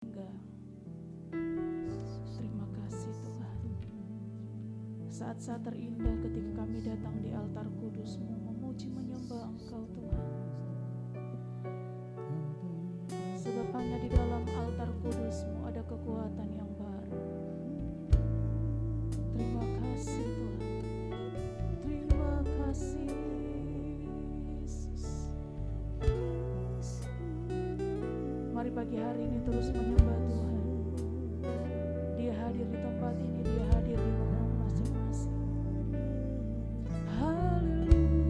Enggak. Terima kasih Tuhan. Saat-saat terindah ketika kami datang di altar kudus-Mu, memuji menyembah Engkau Tuhan. Sebab hanya di dalam altar kudus-Mu ada kekuatan yang baru. Terima kasih Tuhan. Terima kasih Yesus. Mari pagi hari ini terus menyembah Tuhan. Dia hadir di tempat ini, Dia hadir di rumah masing-masing. Haleluya.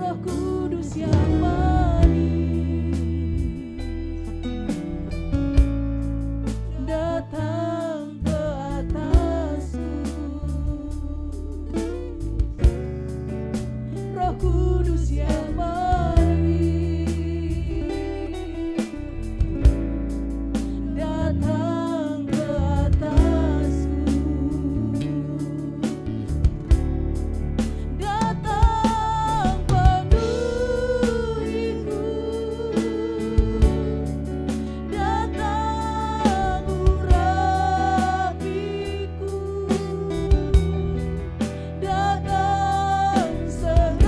Roh Kudus yang manis datang ke atasku. Roh Kudus yang manis datang ke atasku. Datang penuhiku, datang urapiku, datang segarkanku.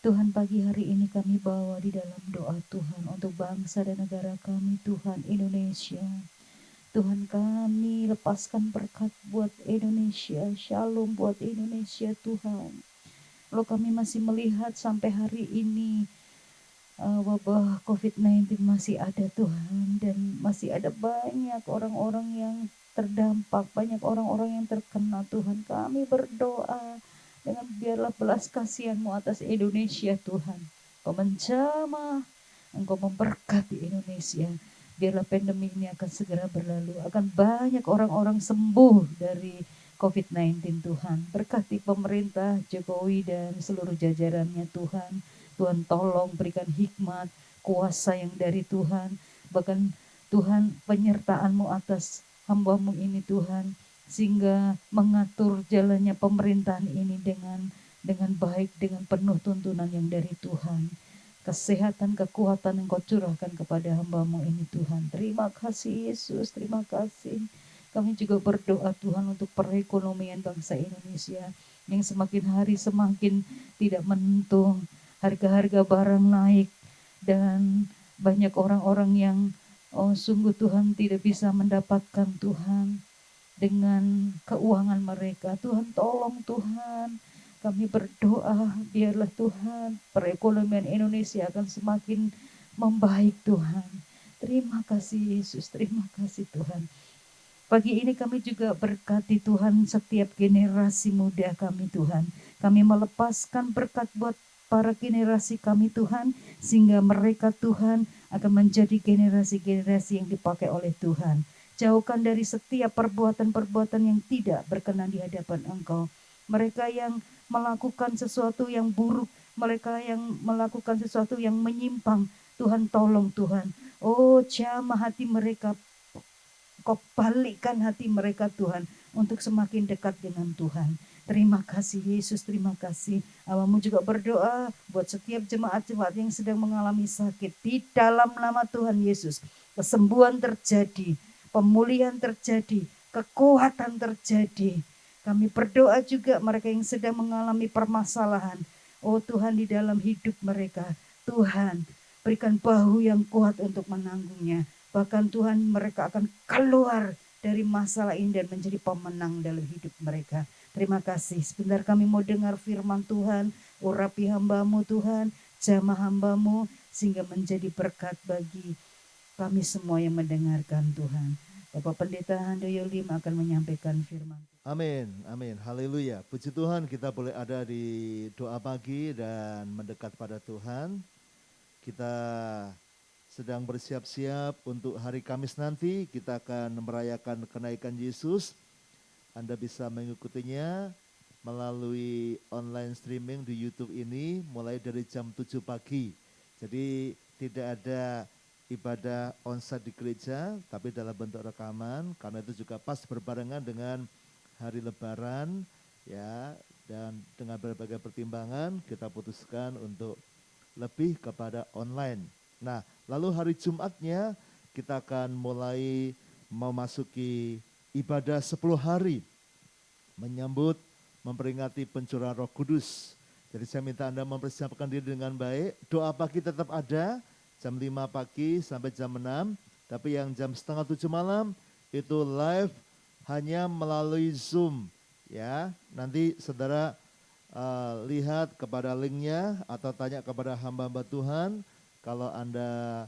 Tuhan, pagi hari ini kami bawa di dalam doa Tuhan untuk bangsa dan negara kami Tuhan, Indonesia. Tuhan, kami lepaskan berkat buat Indonesia, shalom buat Indonesia Tuhan. Kalau kami masih melihat sampai hari ini wabah COVID-19 masih ada Tuhan, dan masih ada banyak orang-orang yang terdampak, banyak orang-orang yang terkena Tuhan. Kami berdoa dengan biarlah belas kasihan-Mu atas Indonesia Tuhan. Engkau menjamah, Engkau memberkati Indonesia. Biarlah pandemi ini akan segera berlalu, akan banyak orang-orang sembuh dari COVID-19 Tuhan. Berkati pemerintah Jokowi dan seluruh jajarannya Tuhan. Tuhan tolong berikan hikmat, kuasa yang dari Tuhan. Bahkan Tuhan penyertaan-Mu atas hamba-Mu ini Tuhan, sehingga mengatur jalannya pemerintahan ini dengan baik, dengan penuh tuntunan yang dari Tuhan. Kesehatan, kekuatan yang Kau curahkan kepada hamba-Mu ini Tuhan. Terima kasih Yesus, terima kasih. Kami juga berdoa Tuhan untuk perekonomian bangsa Indonesia yang semakin hari semakin tidak menentu. Harga-harga barang naik dan banyak orang-orang yang sungguh Tuhan tidak bisa mendapatkan Tuhan dengan keuangan mereka. Tuhan tolong Tuhan, kami berdoa biarlah Tuhan perekonomian Indonesia akan semakin membaik Tuhan. Terima kasih Yesus, terima kasih Tuhan. Pagi ini kami juga berkati Tuhan setiap generasi muda kami Tuhan. Kami melepaskan berkat buat para generasi kami Tuhan, sehingga mereka Tuhan akan menjadi generasi-generasi yang dipakai oleh Tuhan. Jauhkan dari setiap perbuatan-perbuatan yang tidak berkenan di hadapan Engkau. Mereka yang melakukan sesuatu yang buruk, mereka yang melakukan sesuatu yang menyimpang, Tuhan tolong Tuhan. Oh, jamah hati mereka, Kau balikkan hati mereka Tuhan untuk semakin dekat dengan Tuhan. Terima kasih Yesus, terima kasih. Hamba-Mu juga berdoa buat setiap jemaat-jemaat yang sedang mengalami sakit. Di dalam nama Tuhan Yesus, kesembuhan terjadi, pemulihan terjadi, kekuatan terjadi. Kami berdoa juga mereka yang sedang mengalami permasalahan. Oh Tuhan, di dalam hidup mereka, Tuhan berikan bahu yang kuat untuk menanggungnya. Bahkan Tuhan, mereka akan keluar dari masalah ini dan menjadi pemenang dalam hidup mereka. Terima kasih. Sebentar kami mau dengar firman Tuhan. Urapi hamba-Mu Tuhan, jamah hamba-Mu, sehingga menjadi berkat bagi kami semua yang mendengarkan Tuhan. Bapak Pendeta Handoyo Lim akan menyampaikan firman. Amin, amin, haleluya. Puji Tuhan, kita boleh ada di doa pagi dan mendekat pada Tuhan. Kita sedang bersiap-siap untuk hari Kamis nanti. Kita akan merayakan kenaikan Yesus. Anda bisa mengikutinya melalui online streaming di YouTube ini mulai dari jam 7 pagi. Jadi tidak ada ibadah onsite di gereja, tapi dalam bentuk rekaman, karena itu juga pas berbarengan dengan hari Lebaran, ya, dan dengan berbagai pertimbangan kita putuskan untuk lebih kepada online. Nah, lalu hari Jumatnya kita akan mulai memasuki ibadah 10 hari menyambut memperingati pencurahan Roh Kudus. Jadi saya minta Anda mempersiapkan diri dengan baik. Doa pagi tetap ada jam 5 pagi sampai jam 6, tapi yang jam setengah 7 malam itu live hanya melalui Zoom, ya. Nanti saudara lihat kepada linknya atau tanya kepada hamba-hamba Tuhan. Kalau Anda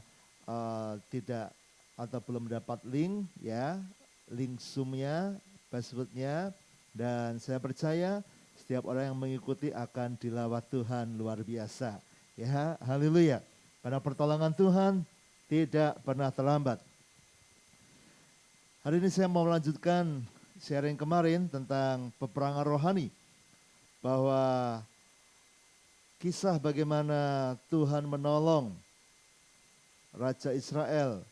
tidak atau belum dapat link, ya, link Zoom-nya, password-nya, dan saya percaya setiap orang yang mengikuti akan dilawat Tuhan luar biasa. Ya, haleluya. Karena pertolongan Tuhan tidak pernah terlambat. Hari ini saya mau melanjutkan sharing kemarin tentang peperangan rohani. Bahwa kisah bagaimana Tuhan menolong Raja Israel.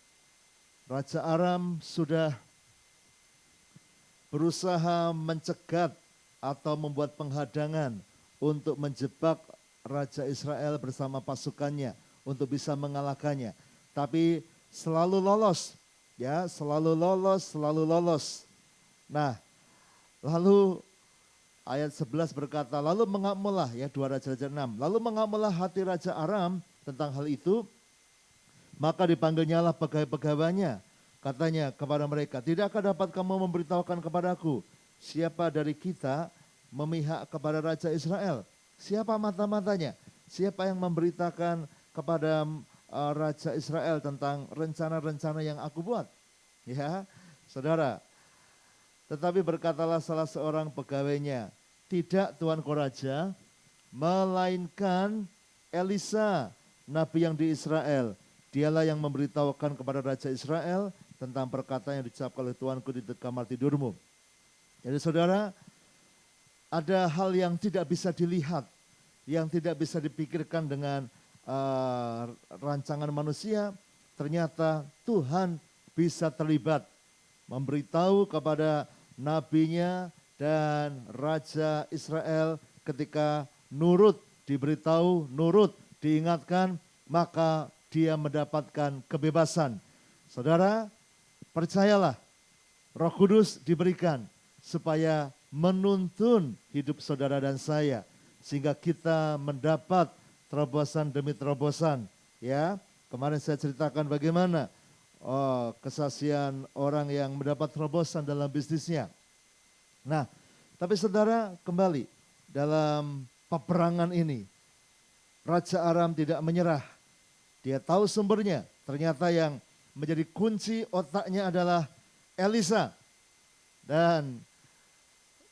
Raja Aram sudah berusaha mencegat atau membuat penghadangan untuk menjebak Raja Israel bersama pasukannya untuk bisa mengalahkannya. Tapi selalu lolos, ya, selalu lolos. Nah, lalu ayat 11 berkata, lalu mengamuklah, ya 2 Raja-Raja 6, lalu mengamuklah hati Raja Aram tentang hal itu, maka dipanggilnyalah pegawai-pegawainya, katanya kepada mereka, tidakkah dapat kamu memberitahukan kepadaku, siapa dari kita memihak kepada Raja Israel? Siapa mata-matanya? Siapa yang memberitakan kepada Raja Israel tentang rencana-rencana yang aku buat? Ya, saudara. Tetapi berkatalah salah seorang pegawainya, tidak Tuanku Raja, melainkan Elisa, nabi yang di Israel. Dialah yang memberitahukan kepada Raja Israel tentang perkataan yang diucapkan oleh Tuanku di kamar tidurmu. Jadi saudara, ada hal yang tidak bisa dilihat, yang tidak bisa dipikirkan dengan rancangan manusia, ternyata Tuhan bisa terlibat, memberitahu kepada nabinya dan Raja Israel ketika nurut, diberitahu, nurut, diingatkan, maka dia mendapatkan kebebasan. Saudara, percayalah, Roh Kudus diberikan supaya menuntun hidup saudara dan saya, sehingga kita mendapat terobosan demi terobosan. Ya, kemarin saya ceritakan bagaimana kesaksian orang yang mendapat terobosan dalam bisnisnya. Nah, tapi saudara, kembali dalam peperangan ini, Raja Aram tidak menyerah. Dia tahu sumbernya. Ternyata yang menjadi kunci otaknya adalah Elisa. Dan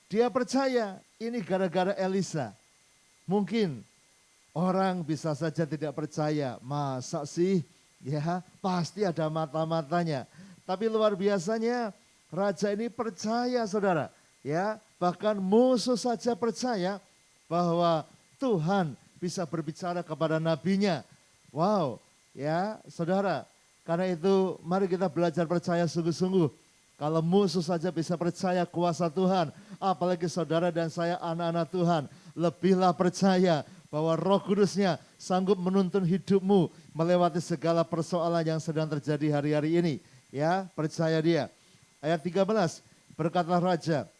dia percaya ini gara-gara Elisa. Mungkin orang bisa saja tidak percaya. Masa sih? Ya, pasti ada mata-matanya. Tapi luar biasanya raja ini percaya, saudara. Ya, bahkan musuh saja percaya bahwa Tuhan bisa berbicara kepada nabinya. Wow, ya saudara. Karena itu mari kita belajar percaya sungguh-sungguh. Kalau musuh saja bisa percaya kuasa Tuhan, apalagi saudara dan saya anak-anak Tuhan, lebihlah percaya bahwa Roh Kudusnya sanggup menuntun hidupmu melewati segala persoalan yang sedang terjadi hari-hari ini. Ya, percaya dia. Ayat 13, berkatalah raja,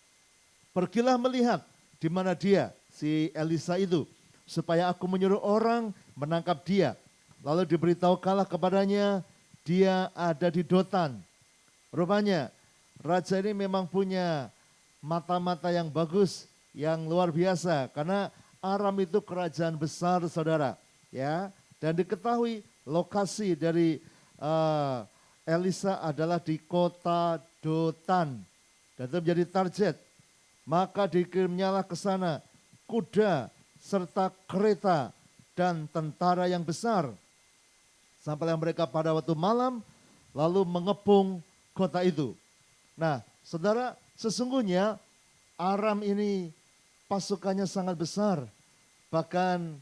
pergilah melihat di mana dia, si Elisa itu, supaya aku menyuruh orang menangkap dia. Lalu diberitahukanlah kepadanya, dia ada di Dotan. Rupanya raja ini memang punya mata-mata yang bagus, yang luar biasa, karena Aram itu kerajaan besar, saudara, ya. Dan diketahui lokasi dari Elisa adalah di kota Dotan, dan itu menjadi target. Maka dikirimnyalah ke sana kuda serta kereta dan tentara yang besar. Sampailah mereka pada waktu malam, lalu mengepung kota itu. Nah, saudara, sesungguhnya Aram ini pasukannya sangat besar. Bahkan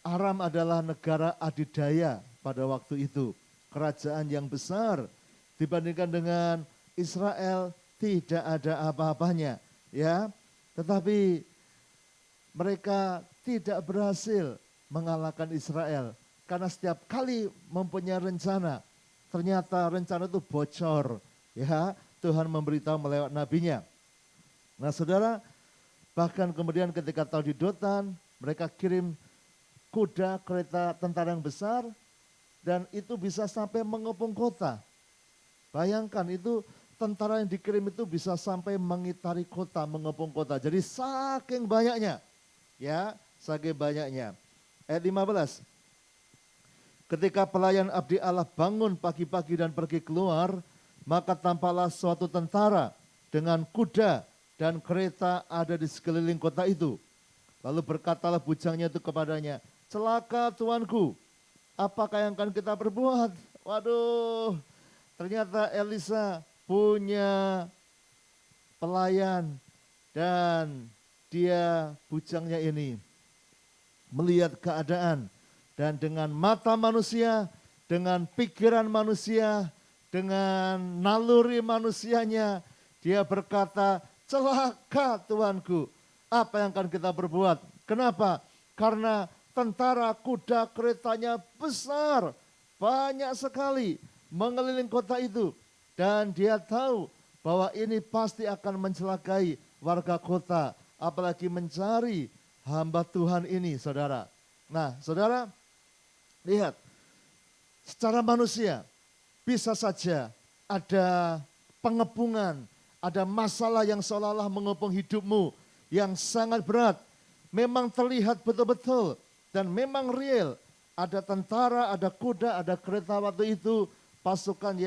Aram adalah negara adidaya pada waktu itu. Kerajaan yang besar dibandingkan dengan Israel tidak ada apa-apanya. Ya, tetapi mereka tidak berhasil mengalahkan Israel. Karena setiap kali mempunyai rencana, ternyata rencana itu bocor. Ya, Tuhan memberitahu melewat nabinya. Nah saudara, bahkan kemudian ketika tahu di Dotan, mereka kirim kuda, kereta, tentara yang besar, dan itu bisa sampai mengepung kota. Bayangkan itu tentara yang dikirim itu bisa sampai mengitari kota, mengepung kota. Jadi saking banyaknya, ya, saking banyaknya. Ayat 15, ketika pelayan abdi Allah bangun pagi-pagi dan pergi keluar, maka tampaklah suatu tentara dengan kuda dan kereta ada di sekeliling kota itu. Lalu berkatalah bujangnya itu kepadanya, celaka tuanku, apakah yang akan kita perbuat? Waduh, ternyata Elisa punya pelayan dan dia bujangnya ini melihat keadaan dan dengan mata manusia, dengan pikiran manusia, dengan naluri manusianya, dia berkata, celaka tuanku, apa yang akan kita perbuat? Kenapa? Karena tentara, kuda, keretanya besar, banyak sekali mengelilingi kota itu. Dan dia tahu bahwa ini pasti akan mencelakai warga kota, apalagi mencari hamba Tuhan ini, saudara. Nah, saudara, lihat, secara manusia bisa saja ada pengepungan, ada masalah yang seolah-olah mengepung hidupmu yang sangat berat. Memang terlihat betul-betul dan memang real. Ada tentara, ada kuda, ada kereta waktu itu, pasukan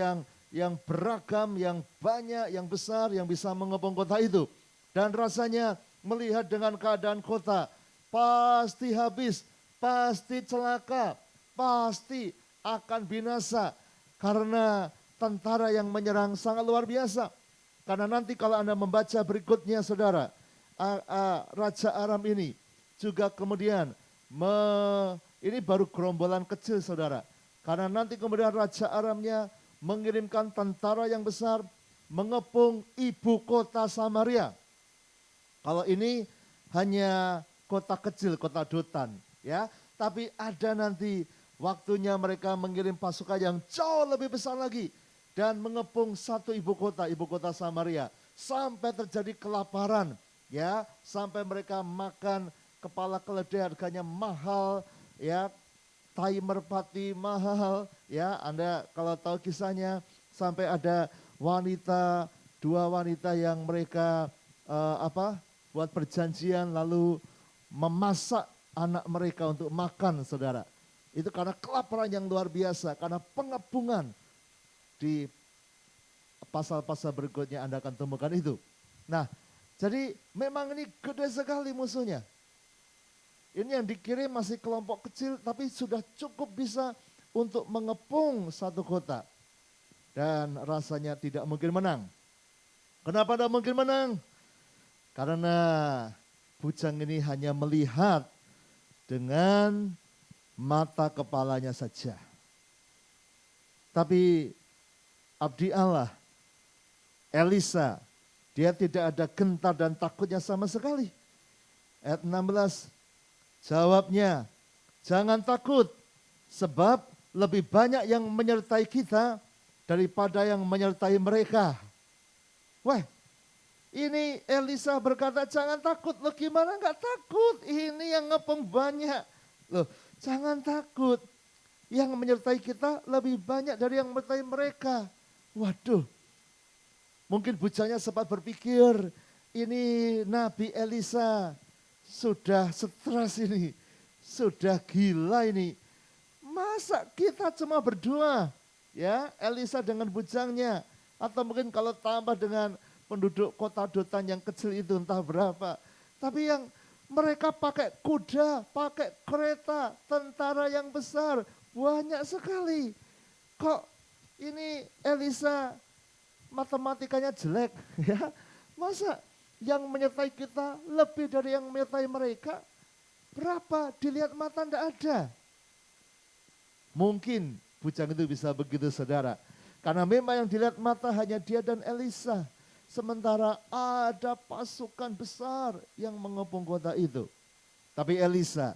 yang beragam, yang banyak, yang besar, yang bisa mengepung kota itu. Dan rasanya melihat dengan keadaan kota, pasti habis, pasti celaka, pasti akan binasa. Karena tentara yang menyerang sangat luar biasa. Karena nanti kalau Anda membaca berikutnya, saudara, Raja Aram ini juga kemudian ini baru gerombolan kecil, saudara. Karena nanti kemudian Raja Aramnya mengirimkan tentara yang besar mengepung ibu kota Samaria. Kalau ini hanya kota kecil, kota Dotan, ya. Tapi ada nanti waktunya mereka mengirim pasukan yang jauh lebih besar lagi dan mengepung satu ibu kota Samaria, sampai terjadi kelaparan, ya, sampai mereka makan kepala keledai harganya mahal, ya, tai merpati mahal, ya. Anda kalau tahu kisahnya, sampai ada dua wanita yang mereka buat perjanjian lalu memasak anak mereka untuk makan, saudara. Itu karena kelaparan yang luar biasa, karena pengepungan. Di pasal-pasal berikutnya Anda akan temukan itu. Nah, jadi memang ini gede sekali musuhnya. Ini yang dikirim masih kelompok kecil, tapi sudah cukup bisa untuk mengepung satu kota. Dan rasanya tidak mungkin menang. Kenapa tidak mungkin menang? Karena bujang ini hanya melihat dengan mata kepalanya saja. Tapi abdi Allah, Elisa, dia tidak ada gentar dan takutnya sama sekali. Ayat 16, jawabnya, jangan takut, sebab lebih banyak yang menyertai kita daripada yang menyertai mereka. Wah, ini Elisa berkata jangan takut. Loh gimana enggak takut? Ini yang ngepung banyak. Loh jangan takut. Yang menyertai kita lebih banyak dari yang menyertai mereka. Waduh, mungkin bujangnya sempat berpikir, ini Nabi Elisa sudah stres ini, sudah gila ini. Masa kita cuma berdua, ya, Elisa dengan bujangnya, atau mungkin kalau tambah dengan penduduk kota Dotan yang kecil itu entah berapa. Tapi yang mereka pakai kuda, pakai kereta, tentara yang besar, banyak sekali. Kok ini Elisa matematikanya jelek, ya? Masa yang menyertai kita lebih dari yang menyertai mereka? Berapa? Dilihat mata tidak ada. Mungkin bujang itu bisa begitu, saudara. Karena memang yang dilihat mata hanya dia dan Elisa. Sementara ada pasukan besar yang mengepung kota itu. Tapi Elisa,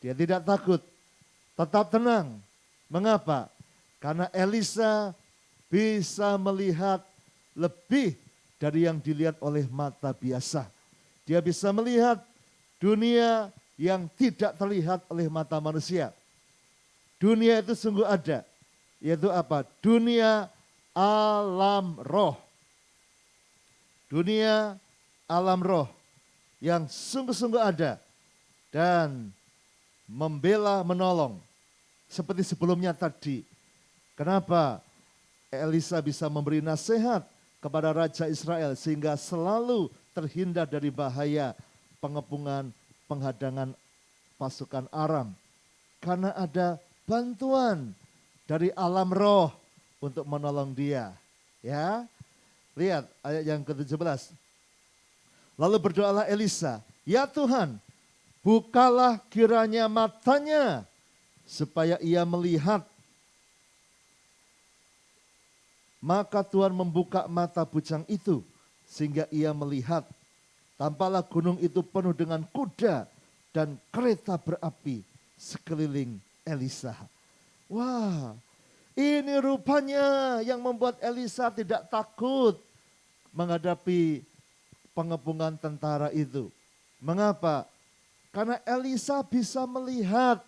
dia tidak takut, tetap tenang. Mengapa? Karena Elisa bisa melihat lebih dari yang dilihat oleh mata biasa. Dia bisa melihat dunia yang tidak terlihat oleh mata manusia. Dunia itu sungguh ada. Yaitu apa? Dunia alam roh. Dunia alam roh yang sungguh-sungguh ada dan membela, menolong. Seperti sebelumnya tadi. Kenapa Elisa bisa memberi nasihat kepada Raja Israel sehingga selalu terhindar dari bahaya pengepungan, penghadangan pasukan Aram. Karena ada bantuan dari alam roh untuk menolong dia. Ya, lihat ayat yang ke-17. Lalu berdoalah Elisa, ya Tuhan, bukalah kiranya matanya supaya ia melihat. Maka Tuhan membuka mata bujang itu sehingga ia melihat. Tampaklah gunung itu penuh dengan kuda dan kereta berapi sekeliling Elisa. Wah, ini rupanya yang membuat Elisa tidak takut menghadapi pengepungan tentara itu. Mengapa? Karena Elisa bisa melihat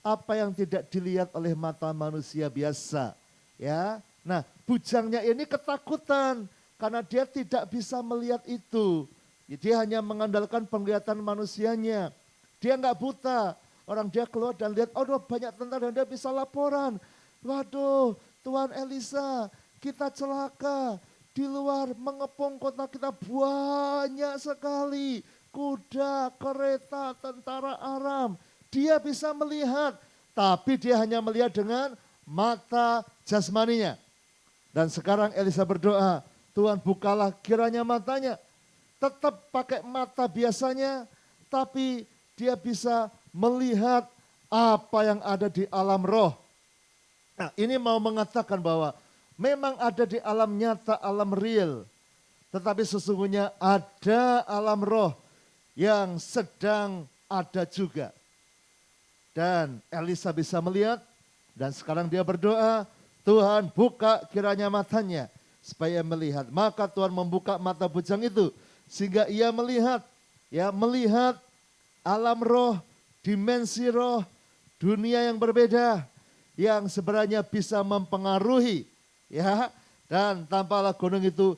apa yang tidak dilihat oleh mata manusia biasa. Ya, nah bujangnya ini ketakutan karena dia tidak bisa melihat itu. Dia hanya mengandalkan penglihatan manusianya. Dia nggak buta. Orang dia keluar dan lihat, oh banyak tentara dan dia bisa laporan. Waduh, Tuan Elisa, kita celaka. Di luar mengepung kota kita banyak sekali. Kuda, kereta, tentara Aram. Dia bisa melihat, tapi dia hanya melihat dengan mata jasmaninya. Dan sekarang Elisa berdoa, Tuhan bukalah kiranya matanya. Tetap pakai mata biasanya, tapi dia bisa melihat apa yang ada di alam roh. Nah, ini mau mengatakan bahwa memang ada di alam nyata, alam real. Tetapi sesungguhnya ada alam roh yang sedang ada juga. Dan Elisa bisa melihat dan sekarang dia berdoa, Tuhan buka kiranya matanya supaya melihat. Maka Tuhan membuka mata bujang itu sehingga ia melihat, melihat alam roh, dimensi roh, dunia yang berbeda yang sebenarnya bisa mempengaruhi, dan tampaklah gunung itu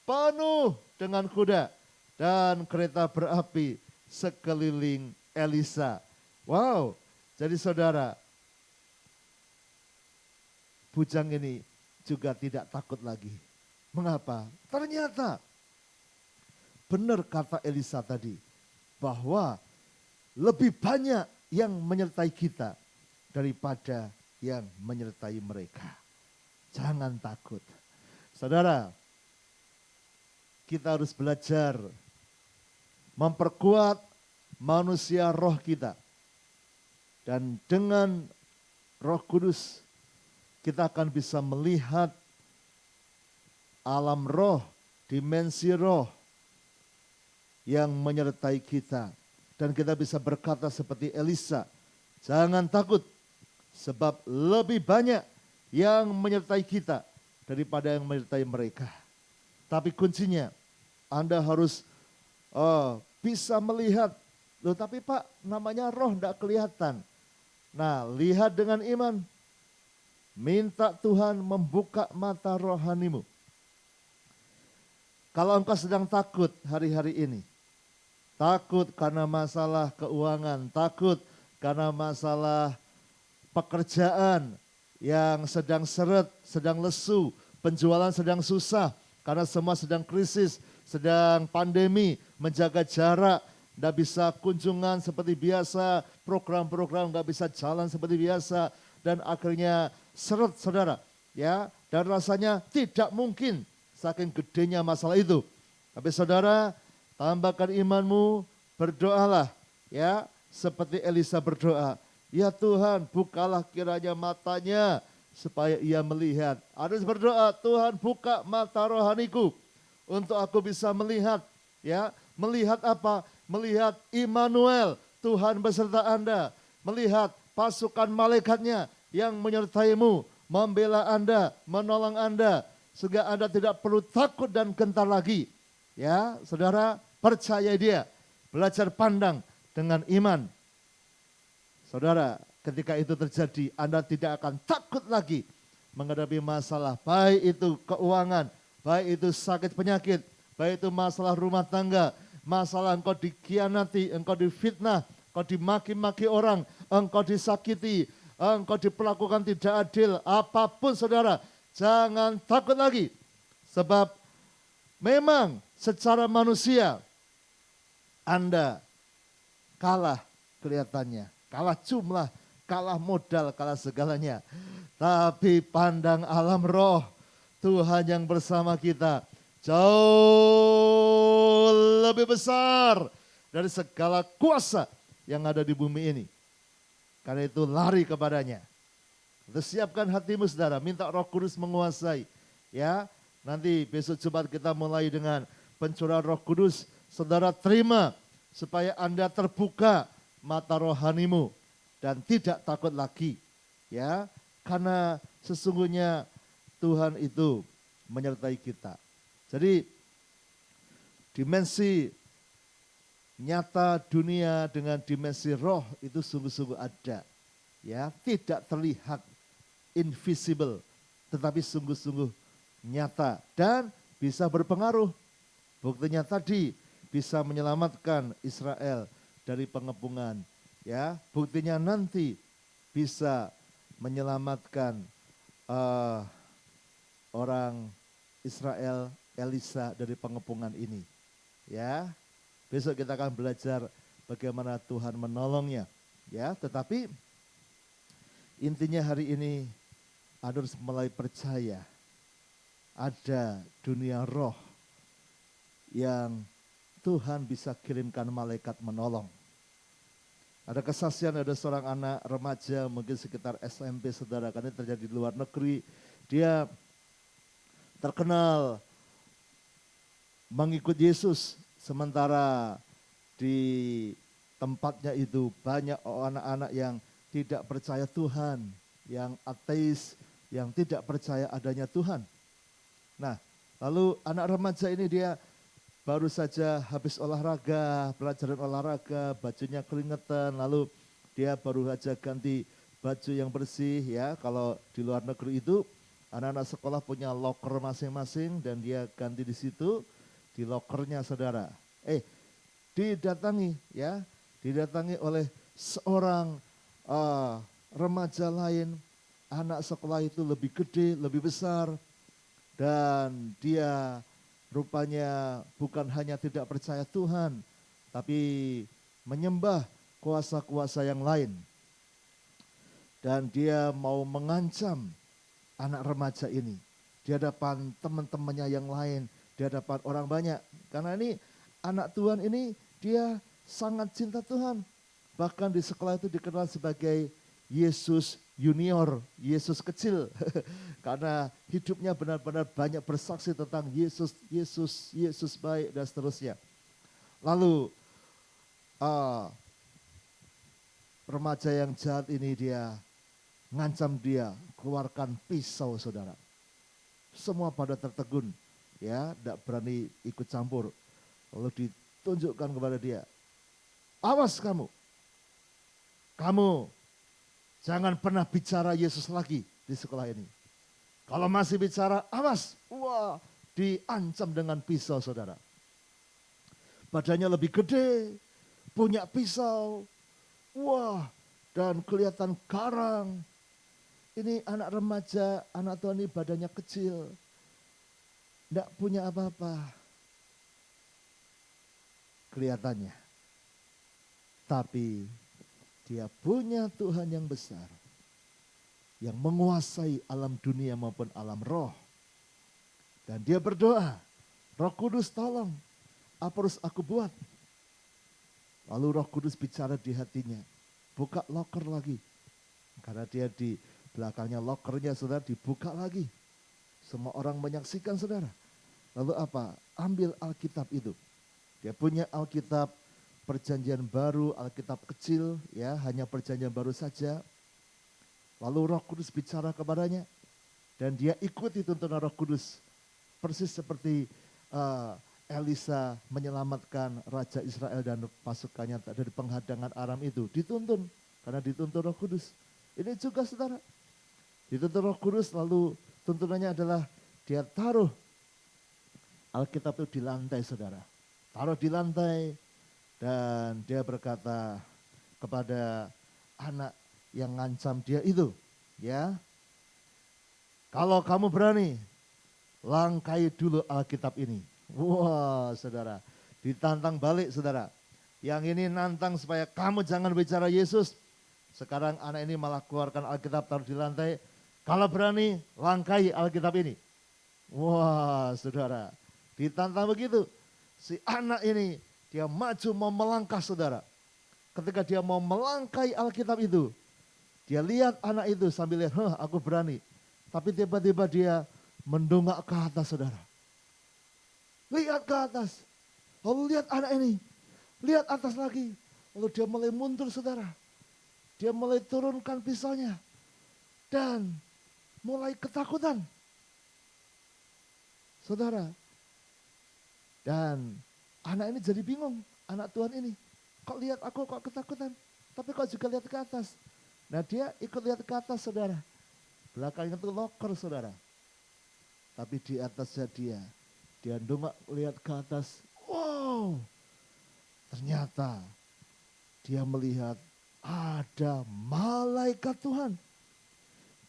penuh dengan kuda dan kereta berapi sekeliling Elisa. Wow, jadi saudara, bujang ini juga tidak takut lagi. Mengapa? Ternyata benar kata Elisa tadi, bahwa lebih banyak yang menyertai kita daripada yang menyertai mereka. Jangan takut. Saudara, kita harus belajar memperkuat manusia roh kita. Dan dengan Roh Kudus kita akan bisa melihat alam roh, dimensi roh yang menyertai kita. Dan kita bisa berkata seperti Elisa, jangan takut sebab lebih banyak yang menyertai kita daripada yang menyertai mereka. Tapi kuncinya Anda harus bisa melihat. Loh tapi Pak, namanya roh tidak kelihatan. Nah, lihat dengan iman. Minta Tuhan membuka mata rohanimu. Kalau engkau sedang takut hari-hari ini, takut karena masalah keuangan, takut karena masalah pekerjaan yang sedang seret, sedang lesu, penjualan sedang susah, karena semua sedang krisis, sedang pandemi, menjaga jarak, tidak bisa kunjungan seperti biasa, program-program tidak bisa jalan seperti biasa, dan akhirnya seret saudara, dan rasanya tidak mungkin saking gedenya masalah itu. Tapi saudara, tambahkan imanmu, berdoalah seperti Elisa berdoa. Ya Tuhan, bukalah kiranya matanya supaya ia melihat. Harus berdoa, Tuhan buka mata rohaniku untuk aku bisa melihat. Melihat apa? Melihat Immanuel, Tuhan beserta Anda. Melihat pasukan malaikatnya yang menyertaimu, membela Anda, menolong Anda. Sehingga Anda tidak perlu takut dan gentar lagi. Saudara, percaya dia, belajar pandang dengan iman. Saudara, ketika itu terjadi, Anda tidak akan takut lagi menghadapi masalah, baik itu keuangan, baik itu sakit penyakit, baik itu masalah rumah tangga, masalah engkau dikhianati, engkau difitnah, engkau dimaki-maki orang, engkau disakiti, engkau diperlakukan tidak adil, apapun saudara, jangan takut lagi. Sebab memang secara manusia Anda kalah kelihatannya, kalah jumlah, kalah modal, kalah segalanya. Tapi pandang alam roh, Tuhan yang bersama kita jauh lebih besar dari segala kuasa yang ada di bumi ini. Karena itu lari kepadanya. Siapkan hatimu saudara, minta Roh Kudus menguasai. Nanti besok Jumat kita mulai dengan pencurahan Roh Kudus. Saudara terima supaya Anda terbuka mata rohanimu dan tidak takut lagi. Karena sesungguhnya Tuhan itu menyertai kita. Jadi dimensi nyata dunia dengan dimensi roh itu sungguh-sungguh ada. Ya, tidak terlihat, invisible, tetapi sungguh-sungguh nyata dan bisa berpengaruh. Buktinya tadi bisa menyelamatkan Israel dari pengepungan. Ya, buktinya nanti bisa menyelamatkan orang Israel, Elisa dari pengepungan ini. Ya, besok kita akan belajar bagaimana Tuhan menolongnya. Ya, tetapi intinya hari ini Anda harus mulai percaya ada dunia roh yang Tuhan bisa kirimkan malaikat menolong. Ada kesaksian, ada seorang anak remaja mungkin sekitar SMP saudara, karena terjadi di luar negeri. Dia terkenal mengikut Yesus, sementara di tempatnya itu banyak anak-anak yang tidak percaya Tuhan, yang ateis, yang tidak percaya adanya Tuhan. Nah, lalu anak remaja ini dia baru saja habis olahraga, pelajaran olahraga, bajunya keringetan, lalu dia baru saja ganti baju yang bersih ya. Kalau di luar negeri itu anak-anak sekolah punya loker masing-masing dan dia ganti di situ, di lokernya saudara. Didatangi oleh seorang remaja lain, anak sekolah itu lebih gede, lebih besar, dan dia rupanya bukan hanya tidak percaya Tuhan, tapi menyembah kuasa-kuasa yang lain. Dan dia mau mengancam anak remaja ini di hadapan teman-temannya yang lain, di hadapan orang banyak. Karena ini anak Tuhan ini dia sangat cinta Tuhan. Bahkan di sekolah itu dikenal sebagai Yesus Junior, Yesus kecil, karena hidupnya benar-benar banyak bersaksi tentang Yesus, Yesus, Yesus baik dan seterusnya. Lalu remaja yang jahat ini dia ngancam dia, keluarkan pisau saudara. Semua pada tertegun, ya, tidak berani ikut campur. Lalu ditunjukkan kepada dia, awas kamu jangan pernah bicara Yesus lagi di sekolah ini. Kalau masih bicara, awas. Wah, diancam dengan pisau saudara. Badannya lebih gede, punya pisau. Wah, dan kelihatan garang. Ini anak remaja, anak Tuhan ini badannya kecil. Tidak punya apa-apa. Kelihatannya. Tapi dia punya Tuhan yang besar, yang menguasai alam dunia maupun alam roh. Dan dia berdoa, Roh Kudus tolong, apa harus aku buat? Lalu Roh Kudus bicara di hatinya, buka loker lagi. Karena dia di belakangnya lokernya saudara dibuka lagi. Semua orang menyaksikan saudara. Lalu apa? Ambil Alkitab itu. Dia punya Alkitab Perjanjian Baru, Alkitab kecil, ya, hanya Perjanjian Baru saja. Lalu Roh Kudus bicara kepadanya, dan dia ikuti tuntunan Roh Kudus, persis seperti Elisa menyelamatkan Raja Israel dan pasukannya dari penghadangan Aram itu. Dituntun, karena dituntun Roh Kudus. Ini juga saudara, dituntun Roh Kudus, lalu tuntunannya adalah dia taruh Alkitab itu di lantai saudara. Taruh di lantai. Dan dia berkata kepada anak yang ngancam dia itu, ya, kalau kamu berani, langkai dulu Alkitab ini. Wah saudara, ditantang balik saudara. Yang ini nantang supaya kamu jangan bicara Yesus. Sekarang anak ini malah keluarkan Alkitab taruh di lantai. Kalau berani, langkai Alkitab ini. Wah saudara, ditantang begitu. Si anak ini dia maju mau melangkah saudara. Ketika dia mau melangkai Alkitab itu, dia lihat anak itu sambil lihat, aku berani. Tapi tiba-tiba dia mendongak ke atas saudara. Lihat ke atas. Lalu lihat anak ini. Lihat atas lagi. Lalu dia mulai mundur saudara. Dia mulai turunkan pisaunya. Dan mulai ketakutan. Saudara. Dan Anak ini jadi bingung, anak Tuhan ini. Kok lihat aku kok ketakutan, tapi kok juga lihat ke atas. Nah dia ikut lihat ke atas saudara. Belakangnya itu loker saudara. Tapi di atasnya dia dongak lihat ke atas. Wow, ternyata dia melihat ada malaikat Tuhan.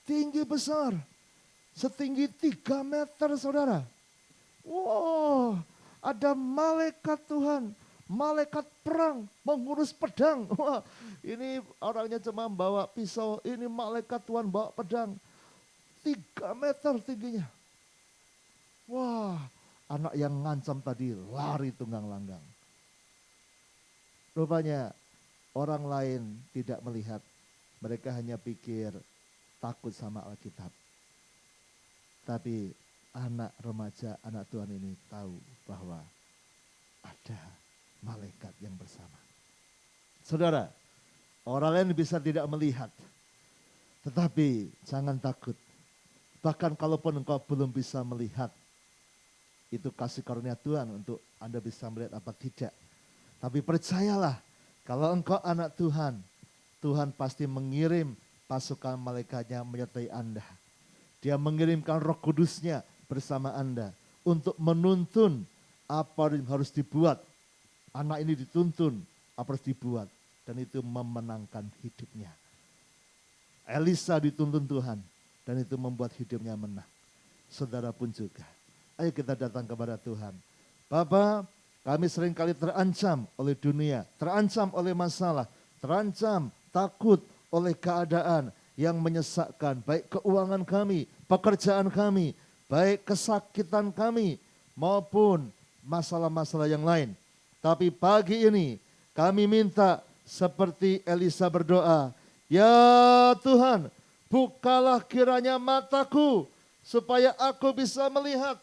Tinggi besar, setinggi 3 meter saudara. Wow, ada malaikat Tuhan, malaikat perang mengurus pedang. Wah, ini orangnya cuma bawa pisau, ini malaikat Tuhan bawa pedang. 3 meter tingginya. Wah, anak yang ngancam tadi lari tunggang langgang. Rupanya orang lain tidak melihat, mereka hanya pikir takut sama Alkitab. Tapi anak remaja, anak Tuhan ini tahu bahwa ada malaikat yang bersama. Saudara, orang lain bisa tidak melihat, tetapi jangan takut. Bahkan kalaupun engkau belum bisa melihat, itu kasih karunia Tuhan untuk Anda bisa melihat apa tidak. Tapi percayalah, kalau engkau anak Tuhan, Tuhan pasti mengirim pasukan malaikatnya menyertai Anda. Dia mengirimkan Roh Kudusnya bersama Anda untuk menuntun apa yang harus dibuat. Anak ini dituntun apa harus dibuat, dan itu memenangkan hidupnya. Elisa dituntun Tuhan, dan itu membuat hidupnya menang. Saudara pun juga. Ayo kita datang kepada Tuhan. Bapa, kami seringkali terancam oleh dunia, terancam oleh masalah, terancam takut oleh keadaan yang menyesakkan, baik keuangan kami, pekerjaan kami, baik kesakitan kami, maupun masalah-masalah yang lain. Tapi pagi ini kami minta seperti Elisa berdoa, ya Tuhan, bukalah kiranya mataku supaya aku bisa melihat.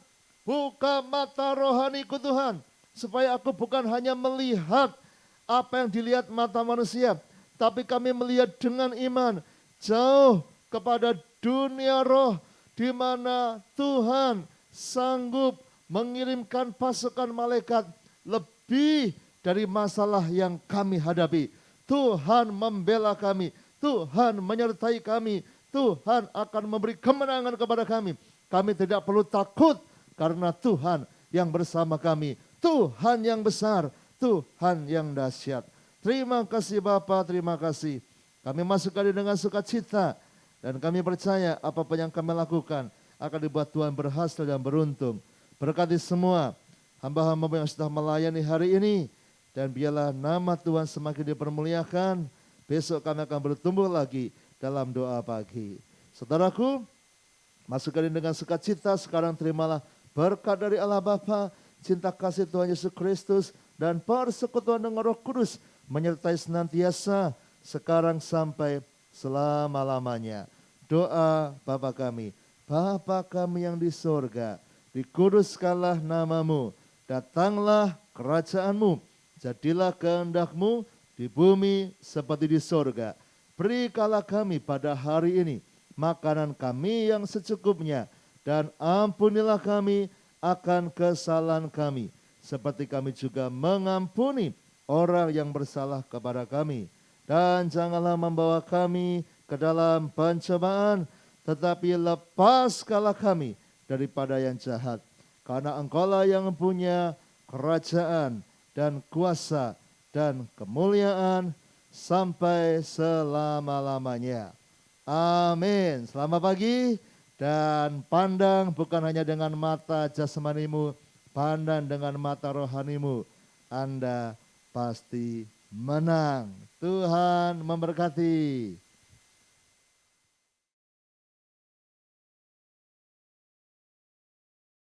Buka mata rohaniku Tuhan, supaya aku bukan hanya melihat apa yang dilihat mata manusia, tapi kami melihat dengan iman jauh kepada dunia roh, di mana Tuhan sanggup mengirimkan pasukan malaikat lebih dari masalah yang kami hadapi. Tuhan membela kami, Tuhan menyertai kami, Tuhan akan memberi kemenangan kepada kami. Kami tidak perlu takut karena Tuhan yang bersama kami. Tuhan yang besar, Tuhan yang dahsyat. Terima kasih Bapa, terima kasih. Kami masuk kali dengan sukacita, dan kami percaya apa yang kami lakukan akan dibuat Tuhan berhasil dan beruntung. Berkati semua hamba-hamba yang sudah melayani hari ini, dan biarlah nama Tuhan semakin dipermuliakan. Besok kami akan bertumbuh lagi dalam doa pagi. Saudaraku, masuk kali dengan sukacita. Sekarang terimalah berkat dari Allah Bapa, cinta kasih Tuhan Yesus Kristus, dan persekutuan dengan Roh Kudus menyertai senantiasa sekarang sampai selama-lamanya. Doa Bapa kami, Bapa kami yang di sorga, dikuduskanlah namamu, datanglah kerajaanmu, jadilah kehendak-Mu di bumi seperti di sorga. Berikanlah kami pada hari ini makanan kami yang secukupnya, dan ampunilah kami akan kesalahan kami, seperti kami juga mengampuni orang yang bersalah kepada kami. Dan janganlah membawa kami ke dalam pencobaan, tetapi lepaskanlah kami daripada yang jahat. Karena Engkaulah yang punya kerajaan dan kuasa dan kemuliaan sampai selama-lamanya. Amin. Selamat pagi. Dan pandang bukan hanya dengan mata jasmanimu, pandang dengan mata rohanimu. Anda pasti menang. Tuhan memberkati.